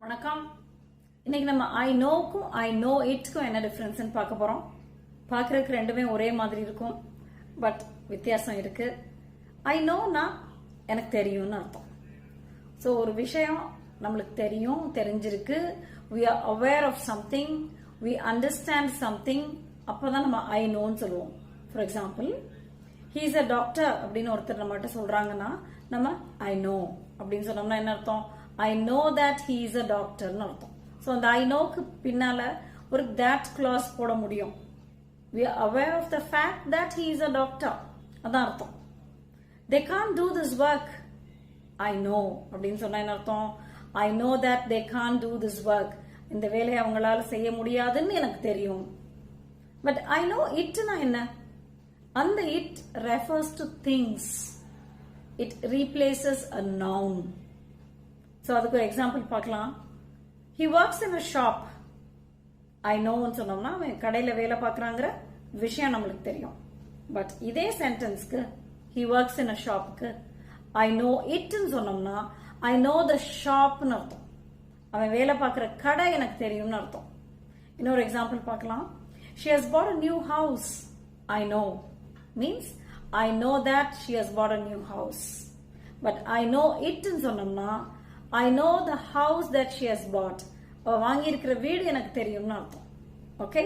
வணக்கம். இன்னைக்கு நம்ம ஐ நோக்கும் ஐ நோ இட்க்கும் என்ன டிஃபரன்ஸ்னு பார்க்க போறோம். பார்க்கறதுக்கு ரெண்டுமே ஒரே மாதிரி இருக்கும், பட் வித்தியாசம் இருக்கு. ஐ நோனா எனக்கு தெரியும்னு அர்த்தம். ஸோ ஒரு விஷயம் நம்மளுக்கு தெரிஞ்சிருக்கு, we are aware of something, we understand something, அப்பதான் நம்ம ஐ நோன்னு சொல்லுவோம். For example, he is a doctor அப்படின்னு ஒருத்தர் நம்மகிட்ட சொல்றாங்கன்னா நம்ம ஐ நோ அப்படின்னு சொன்னோம்னா என்ன அர்த்தம்? I know that he is a doctor ன்னு அர்த்தம். ஸோ அந்த ஐ நோக்கு பின்னால ஒரு that clause போட முடியும். We are aware of the fact that he is a doctor. அதான் அர்த்தம். They can't do this work. I know அப்படின்னு சொன்னா என்ன அர்த்தம்? I know that they can't do this work. இந்த வேலையை அவங்களால செய்ய முடியாதுன்னு எனக்கு தெரியும். But I know itனா என்ன? அந்த it refers to things. It replaces a noun. So அதுக்கு ஒரு எக்ஸாம்பிள் பார்க்கலாம். He works in a shop. I knowன்னு சொன்னோம்னா அவன் கடையில் வேலை பார்க்குறாங்கிற விஷயம் நம்மளுக்கு தெரியும். பட் இதே சென்டென்ஸ்க்கு he works in a shopக்கு I know itன்னு சொன்னோம்னா I know the shopன்னு அர்த்தம். அவன் வேலை பார்க்குற கடை எனக்கு தெரியும்னு அர்த்தம். இன்னொரு எக்ஸாம்பிள் பார்க்கலாம். She has bought a new house. I know means I know that she has bought a new house. But I know itன்னு சொன்னோம்னா I know the house that she has bought. வாங்கி இருக்கிற வீடு எனக்கு தெரியும்னு அர்த்தம். ஓகே.